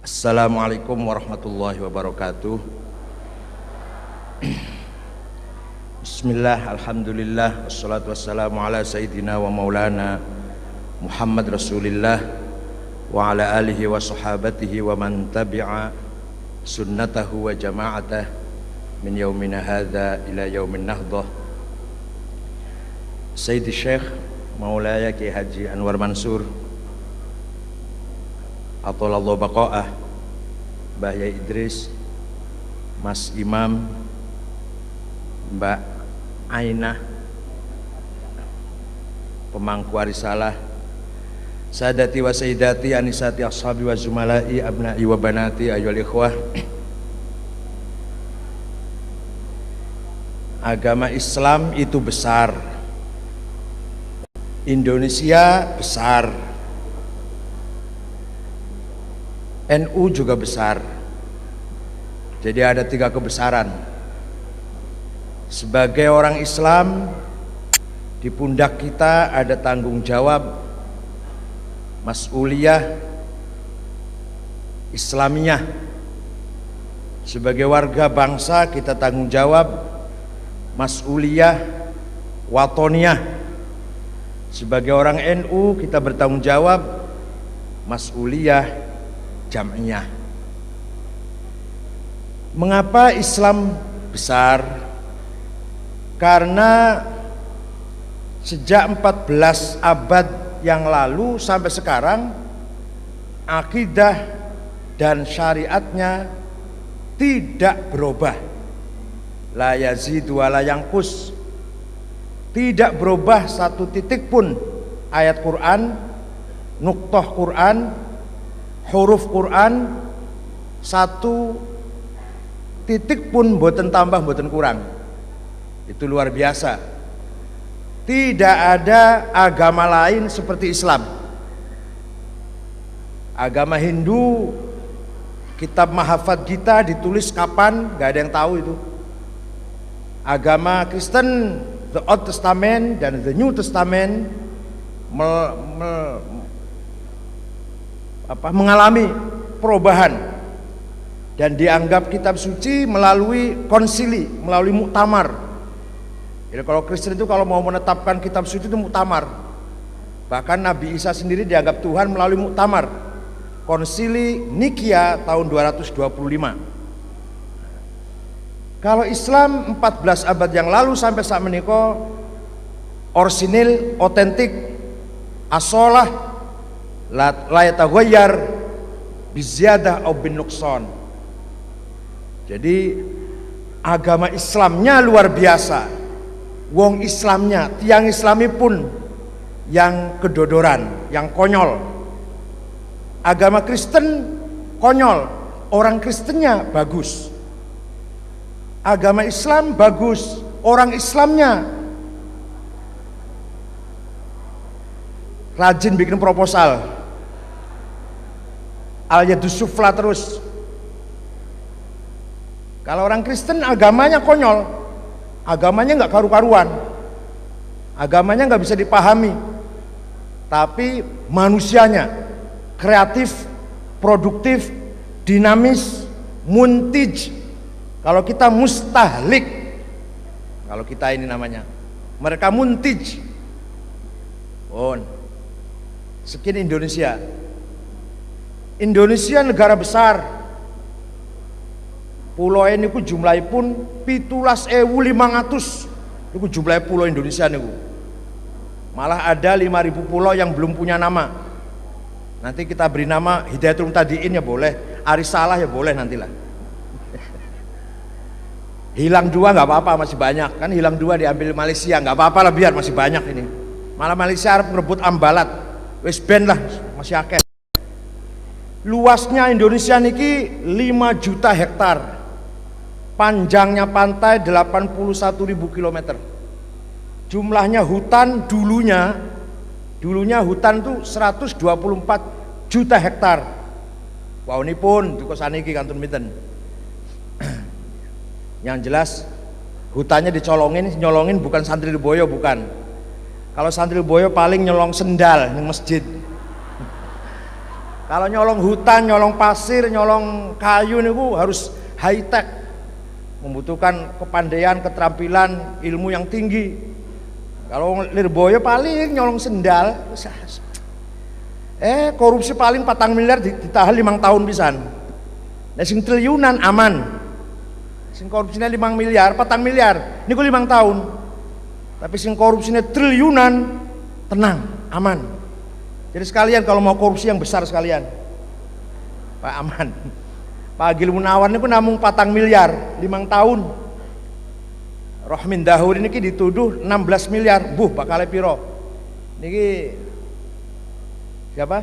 Assalamualaikum warahmatullahi wabarakatuh. Bismillah, alhamdulillah, wassalatu wassalamu ala sayyidina wa maulana Muhammad Rasulillah wa ala alihi wa sahabatihi wa man tabi'a sunnatahu wa jama'atah min yaumina hadha ila yaumin nahdah. Sayyidi Syekh Maulaya Ki Haji Anwar Mansur Atolallahu baqa'ah, Mbah Yai Idris, Mas Imam, Mbak Ainah, pemangku arisalah, sadati wa sayyidati anisati ashabi wa zumalai abna'i wa banati ayyuhal ikhwah. Agama Islam itu besar, Indonesia besar, NU juga besar. Jadi ada 3 kebesaran. Sebagai orang Islam, di pundak kita ada tanggung jawab mas'uliyah Islamiyah. Sebagai warga bangsa kita tanggung jawab mas'uliyah watoniyah. Sebagai orang NU kita bertanggung jawab mas'uliyah jam'iyah. Mengapa Islam besar? Karena sejak 14 abad yang lalu sampai sekarang akidah dan syariatnya tidak berubah. La yazidu wa la yanqus. Tidak berubah satu titik pun ayat Quran, nuktah Quran, huruf Quran, satu titik pun mboten tambah mboten kurang. Itu luar biasa. Tidak ada agama lain seperti Islam. Agama Hindu, kitab Mahafad Gita ditulis kapan? Gak ada yang tahu itu. Agama Kristen, The Old Testament dan The New Testament mengalami perubahan dan dianggap kitab suci melalui konsili, melalui muktamar. Jadi kalau Kristen itu kalau mau menetapkan kitab suci itu muktamar. Bahkan Nabi Isa sendiri dianggap Tuhan melalui muktamar. Konsili Nikia tahun 225. Kalau Islam 14 abad yang lalu sampai saat menika orsinil, otentik, asolah, la yataghayyar biziyadah au bin nuqsan. Jadi agama Islamnya luar biasa. Wong Islamnya, tiang Islami pun yang kedodoran, yang konyol. Agama Kristen konyol, orang Kristennya bagus. Agama Islam bagus, orang Islamnya rajin bikin proposal, al-yadus sufla terus. Kalau orang Kristen agamanya konyol, agamanya nggak karu-karuan, agamanya nggak bisa dipahami, tapi manusianya kreatif, produktif, dinamis, muntij. Kalau kita mustahlik, kalau kita ini namanya, mereka muntij. Sekian Indonesia. Indonesia negara besar. Pulau ini ku jumlahnya pun 17.500. Itu jumlahnya pulau Indonesia niku. Malah ada 5.000 pulau yang belum punya nama. Nanti kita beri nama Hidayatul Muhtadiin ya boleh, Arisalah ya boleh nantilah. Hilang 2 nggak apa-apa, masih banyak kan. Hilang 2 diambil Malaysia nggak apa-apa lah, biar masih banyak ini. Malah Malaysia harus merebut Ambalat, wis ben lah, masih akeh. Luasnya Indonesia niki 5 juta hektar, panjangnya pantai 81.000 km. Jumlahnya hutan dulunya hutan tuh 124 juta hektar. Wow, ini pun di kosan niki kantun miten. Yang jelas hutannya dicolongin, nyolongin bukan santri boyo, bukan. Kalau santri boyo paling nyolong sendal di masjid. Kalau nyolong hutan, nyolong pasir, nyolong kayu niku harus high tech, membutuhkan kepandaian, keterampilan, ilmu yang tinggi. Kalau Lirboyo paling nyolong sendal, korupsi paling 4 miliar ditahan 5 tahun pisan. Nah sing triliunan aman, sing korupsinya 5 miliar, 4 miliar, niku 5 tahun. Tapi sing korupsinya triliunan, tenang, aman. Jadi sekalian kalau mau korupsi yang besar sekalian, Pak aman. Pak Agil Munawan niku namung 4 miliar, 5 tahun. Rohmin Dahur ini dituduh 16 miliar, bakal piro. Niki siapa?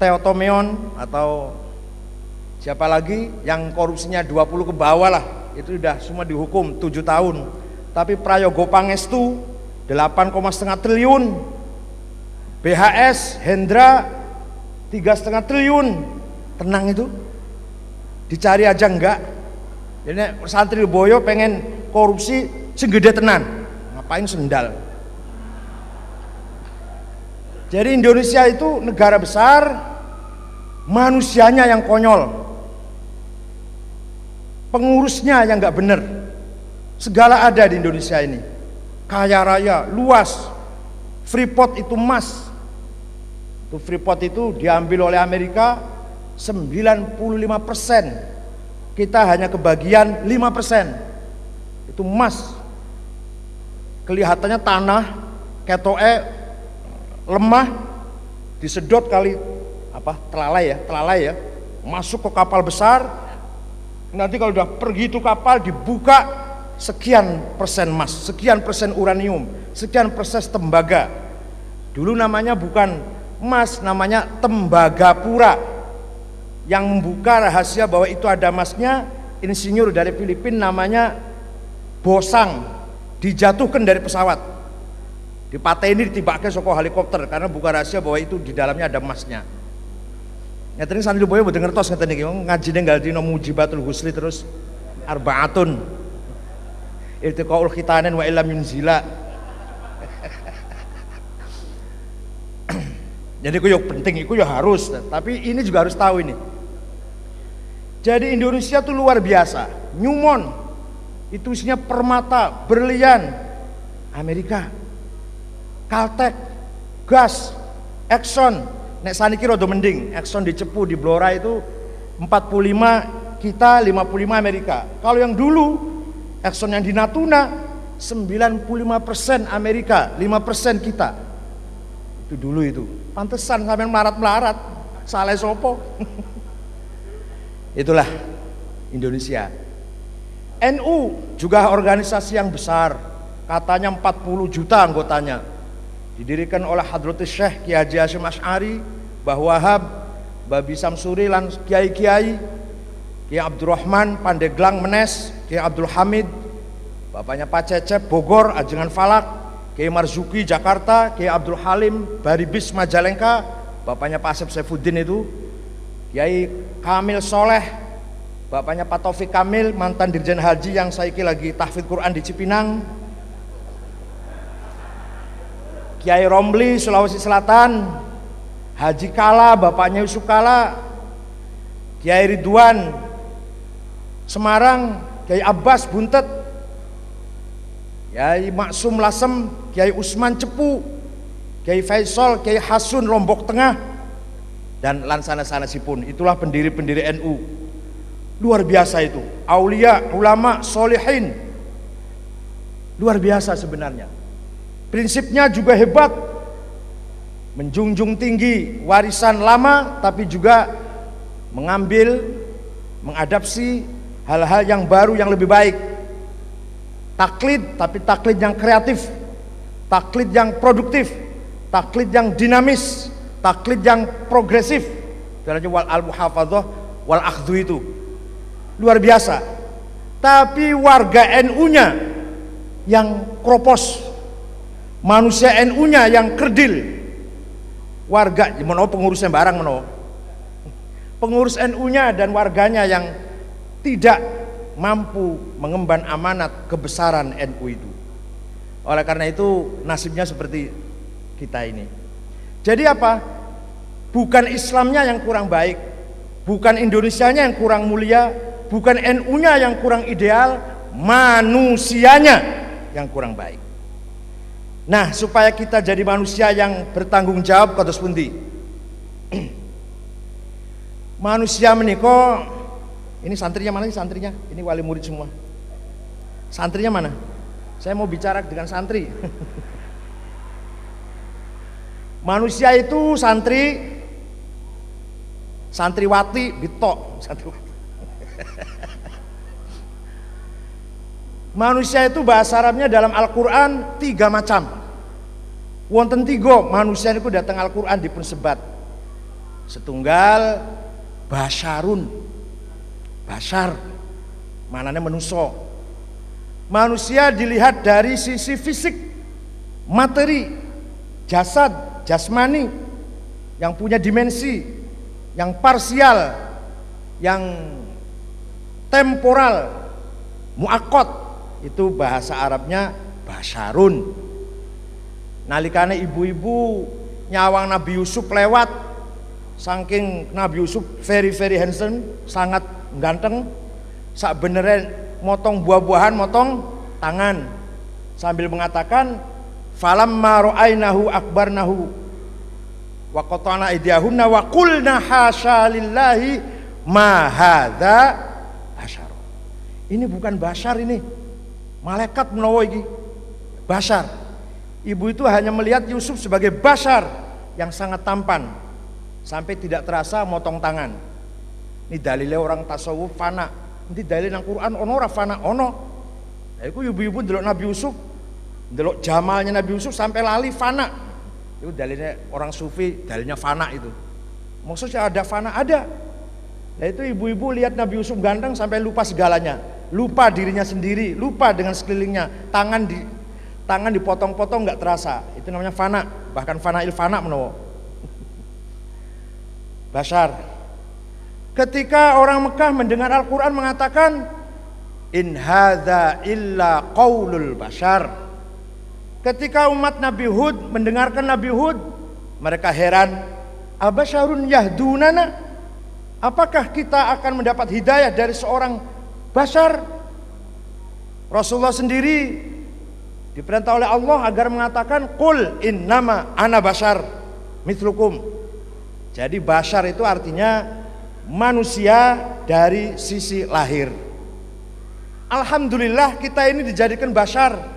Theo Tomeon atau siapa lagi yang korupsinya 20 ke bawah lah, itu sudah semua dihukum 7 tahun. Tapi Prayogo Pangestu 8,5 triliun, BHS Hendra 3,5 triliun, tenang itu, dicari aja enggak. Jadi santri Lirboyo pengen korupsi segede tenan, ngapain sendal. Jadi Indonesia itu negara besar, manusianya yang konyol, pengurusnya yang nggak bener. Segala ada di Indonesia ini, kaya raya, luas. Freeport itu emas. Itu Freeport itu diambil oleh Amerika 95%. Kita hanya kebagian 5%. Itu emas. Kelihatannya tanah ketoke lemah, disedot kali telalai ya, masuk ke kapal besar. Nanti kalau udah pergi itu kapal dibuka, sekian persen emas, sekian persen uranium, sekian persen tembaga. Dulu namanya bukan emas, namanya Tembagapura. Yang membuka rahasia bahwa itu ada emasnya insinyur dari Filipina namanya Bosang, dijatuhkan dari pesawat, dipateni, ditibaknya soko helikopter karena buka rahasia bahwa itu di dalamnya ada emasnya. Nyatanya santri Lirboyo mboten ngertos ngeten iki, ngajine nggal dina Mujibatul Husli terus arbaatun iltiqaul khitanin wa illam yunzila. Jadi itu ya penting, itu ya harus, tapi ini juga harus tahu ini. Jadi Indonesia tuh luar biasa. Newmont itu isinya permata, berlian. Amerika, Caltech, gas, Exxon. Nek saniki rada mending, Exxon di Cepu, di Blora itu 45 kita, 55 Amerika. Kalau yang dulu Exxon yang di Natuna 95% Amerika, 5% kita. Itu dulu itu. Pantesan sampai melarat-melarat, salah sopo. Itulah Indonesia. NU juga organisasi yang besar, katanya 40 juta anggotanya. Didirikan oleh Hadratus Syekh Kiai Haji Hasyim Asy'ari, Mbah Wahab, Babi Samsuri lan kiai-kiai, Kiai Abdurrahman Pandeglang Menes, Kiai Abdul Hamid, bapaknya Pak Cecep Bogor, Ajengan Falak, Kiai Marzuki Jakarta, Kiai Abdul Halim Baribis Majalengka, bapaknya Pak Asep Saifuddin itu, Kiai Kamil Soleh, bapaknya Pak Taufik Kamil, mantan Dirjen Haji yang saiki lagi tahfidz Quran di Cipinang, Kiai Romli Sulawesi Selatan, Haji Kala, bapaknya Yusuf Kala, Kiai Ridwan Semarang, Kiai Abbas Buntet, Kiai Maksum Lasem, Kiai Usman Cepu, Kiai Faisal, Kiai Hasun Lombok Tengah, dan lansana-sanasipun. Itulah pendiri-pendiri NU. Luar biasa itu, aulia, ulama, solihin, luar biasa sebenarnya. Prinsipnya juga hebat, menjunjung tinggi warisan lama, tapi juga mengambil, mengadapsi hal-hal yang baru yang lebih baik. Taklid, tapi taklid yang kreatif, taklid yang produktif, taklid yang dinamis, taklid yang progresif. Caranya wal al-muhafadzah wal akhdhu itu luar biasa. Tapi warga NU-nya yang kropos, manusia NU-nya yang kerdil. Warga, menawa pengurusnya barang menawa. Pengurus NU-nya dan warganya yang tidak mampu mengemban amanat kebesaran NU itu. Oleh karena itu nasibnya seperti kita ini. Jadi apa? Bukan Islamnya yang kurang baik, bukan Indonesianya yang kurang mulia, bukan NU-nya yang kurang ideal, manusianya yang kurang baik. Nah, supaya kita jadi manusia yang bertanggung jawab kados pundi? Manusia menika, ini santrinya mana sih santrinya? Ini wali murid semua. Santrinya mana? Saya mau bicara dengan santri. Manusia itu santriwati bitok, santriwati. Manusia itu bahasa Arabnya dalam Al-Quran 3 macam. Wonten 3 manusia itu datang Al-Quran dipun sebat. Setunggal basyarun, basyar, manane manusia. Manusia dilihat dari sisi fisik, materi, jasad, jasmani, yang punya dimensi, yang parsial, yang temporal, muakkad, itu bahasa Arabnya basyarun. Nalikane ibu-ibu nyawang Nabi Yusuf lewat, saking Nabi Yusuf very handsome, sangat ganteng, sak beneran motong buah-buahan, motong tangan, sambil mengatakan falamma ra'ainahu akbarnahu wa qata'na aydiyahunna wa qulna hasya lillahi ma hadza basyar. Ini bukan basyar, ini malaikat menawa iki basyar. Ibu itu hanya melihat Yusuf sebagai basyar yang sangat tampan sampai tidak terasa motong tangan. Ini dalilnya orang tasawuf fana. Ini dalil nang Quran ono ora fana ono. Lah iku ibu-ibu ndelok Nabi Yusuf, ndelok jamalnya Nabi Yusuf sampai lali fana. Itu dalilnya orang sufi, dalilnya fana itu. Maksudnya ada fana, ada. Nah itu ibu-ibu lihat Nabi Yusuf ganteng sampai lupa segalanya, lupa dirinya sendiri, lupa dengan sekelilingnya. Tangan dipotong-potong nggak terasa. Itu namanya fana, bahkan fanail fana menawa. Basyar. Ketika orang Mekah mendengar Al-Quran mengatakan in hadza illa qaulul basyar. Ketika umat Nabi Hud mendengarkan Nabi Hud, mereka heran, abasyarun yahdunana, apakah kita akan mendapat hidayah dari seorang basyar? Rasulullah sendiri diperintah oleh Allah agar mengatakan qul innama ana basyar mithlukum. Jadi basyar itu artinya manusia dari sisi lahir. Alhamdulillah kita ini dijadikan basyar.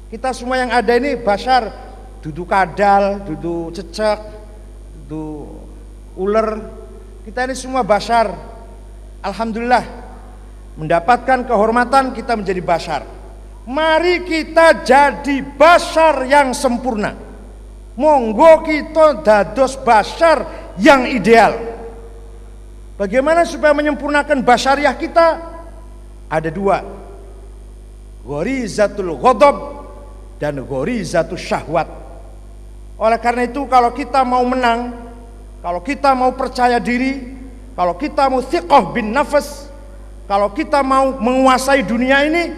Kita semua yang ada ini basyar, dudu kadal, dudu cecek, dudu ular. Kita ini semua basyar. Alhamdulillah mendapatkan kehormatan kita menjadi basyar. Mari kita jadi basyar yang sempurna. Monggo kita dados basyar yang ideal. Bagaimana supaya menyempurnakan basyariah kita? Ada 2. Ghorizatul ghadab dan ghorizatul syahwat. Oleh karena itu kalau kita mau menang, kalau kita mau percaya diri, kalau kita mau thiqah bin nafas, kalau kita mau menguasai dunia ini,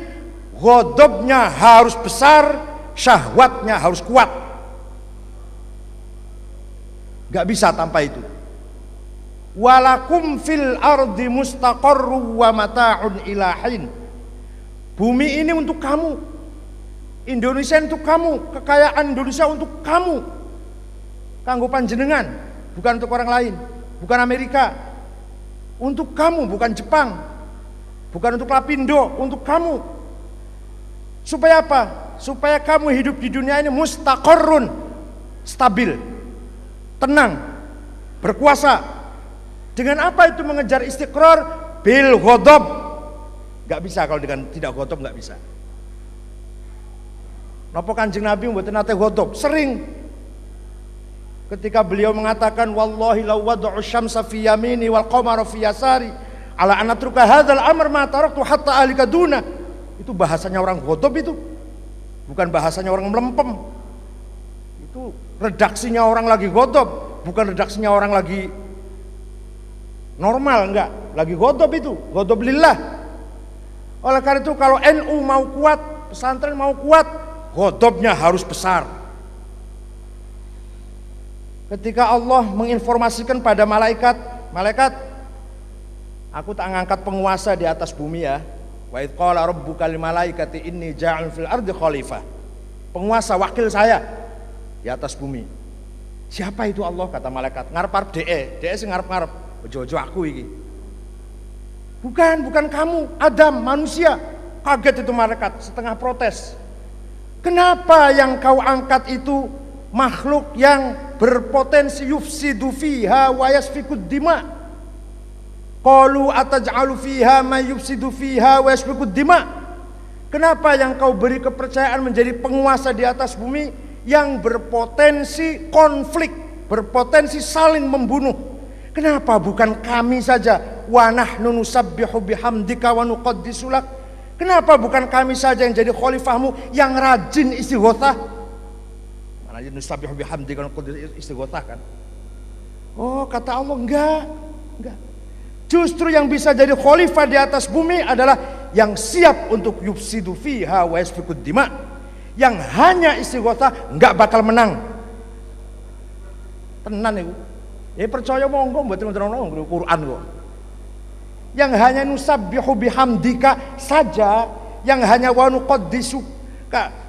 ghadabnya harus besar, syahwatnya harus kuat. Gak bisa tanpa itu. Walakum fil ardi mustaqarru wa mata'un ilahin. Bumi ini untuk kamu, Indonesia untuk kamu, kekayaan Indonesia untuk kamu, kanggo panjenengan, bukan untuk orang lain, bukan Amerika, untuk kamu, bukan Jepang, bukan untuk Lapindo, untuk kamu. Supaya apa? Supaya kamu hidup di dunia ini mustaqarrun, stabil, tenang, berkuasa. Dengan apa itu mengejar istiqrar? Bil ghadab. Gak bisa kalau dengan tidak ghadab, gak bisa. Napa Kanjeng Nabi mboten nate ghadab? Sering. Ketika beliau mengatakan wallahi law wada'u syamsa fi yamini wal qamara fi yasari ala an atruka hadzal amr ma taraktu hatta ahlika duna. Itu bahasanya orang ghadab itu. Bukan bahasanya orang melempem. Itu redaksinya orang lagi ghadab, bukan redaksinya orang lagi normal, enggak. Lagi ghadab itu, ghadab lillah. Oleh karena itu kalau NU mau kuat, pesantren mau kuat, ghadabnya harus besar. Ketika Allah menginformasikan pada malaikat, malaikat, aku tak ngangkat penguasa di atas bumi ya. Wa idz qala rabbuka lil malaikati inni ja'ilun fil ardi khalifah. Penguasa wakil saya di atas bumi. Siapa itu Allah? Kata malaikat. Ngarep-arep DE sing ngarep-ngarep. Ojo-ojo aku iki. Bukan kamu, Adam, manusia. Kaget itu malaikat, setengah protes. Kenapa yang kau angkat itu makhluk yang berpotensi yufsidu fiha wa yasfikud dima? Qalu ataj'alu fiha may yufsidu fiha wa yasfikud dima? Kenapa yang kau beri kepercayaan menjadi penguasa di atas bumi yang berpotensi konflik, berpotensi saling membunuh? Kenapa bukan kami saja? Wa nahnu nusabbihu bihamdika wa nuqaddisu lak. Kenapa bukan kami saja yang jadi khalifahmu yang rajin istighotsah? Mana aja nusabbihu bihamdika wa nuqaddisu istighotsah kan? Oh, kata Allah enggak. Justru yang bisa jadi khalifah di atas bumi adalah yang siap untuk yufsidu fiha wa yasfikud dima. Yang hanya istighotsah enggak bakal menang. Tenan itu. Ya percaya monggo mboten wonten Quran kok. Yang hanya nusabbihu bihamdika saja, yang hanya wa nuqaddisu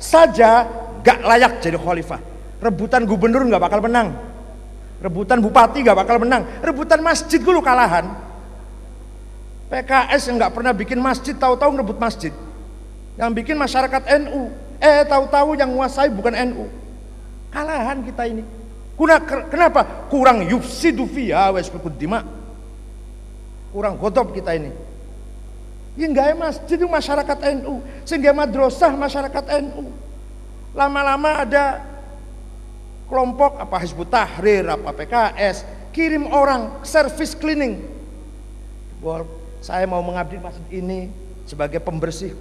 saja enggak layak jadi khalifah. Rebutan gubernur enggak bakal menang. Rebutan bupati enggak bakal menang. Rebutan masjid dulu kalahan. PKS yang enggak pernah bikin masjid tahu-tahu ngerebut masjid. Yang bikin masyarakat NU. Tahu-tahu yang menguasai bukan NU. Kalahan kita ini. Kenapa? Kurang yufsidu fiha wa yasfikud dima. Kurang godop kita ini. Yang enggak masjid itu masyarakat NU, sehingga madrasah masyarakat NU. Lama-lama ada kelompok apa Hizbut Tahrir, apa PKS, kirim orang service cleaning. Bahwa saya mau mengabdi masjid ini sebagai pembersih.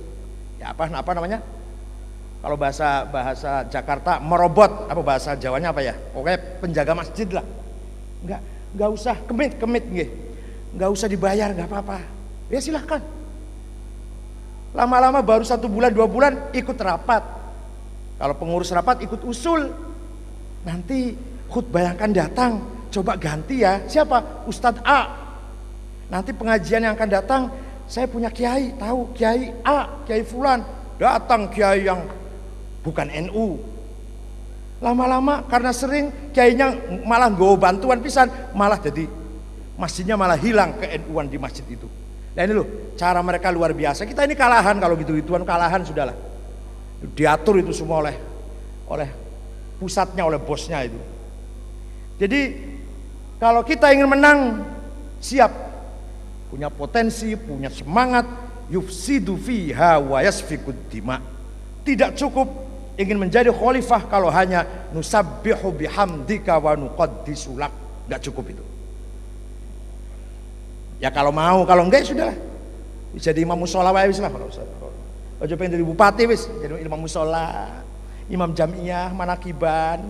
Ya apa namanya? Kalau bahasa Jakarta merobot, apa bahasa Jawanya apa ya? Pokoknya penjaga masjid lah. Enggak usah kemit nggih. Enggak usah dibayar, enggak apa-apa. Ya silahkan. Lama-lama baru 1 bulan 2 bulan ikut rapat. Kalau pengurus rapat ikut usul. Nanti khutbah yang akan datang coba ganti ya. Siapa? Ustadz A. Nanti pengajian yang akan datang saya punya kiai, tahu kiai A, kiai fulan. Datang kiai yang bukan NU. Lama-lama karena sering kiainya malah nggawa bantuan pisan, malah jadi masjidnya malah hilang ke NU-an di masjid itu. Nah ini loh, cara mereka luar biasa. Kita ini kalahan kalau gitu-gituan, kalahan sudahlah. Diatur itu semua oleh pusatnya, oleh bosnya itu. Jadi kalau kita ingin menang, siap, punya potensi, punya semangat, yufsidu fiha wa yasfikud dima. Tidak cukup ingin menjadi khalifah kalau hanya nusabbihu bihamdika wa nuqaddisu lak. Enggak cukup itu. Ya kalau mau, kalau enggak ya sudahlah. Jadi imam mushola wae wis lah kalau usah. Aja pengen jadi bupati wis, jadi imam mushola, imam jamiah, manakiban.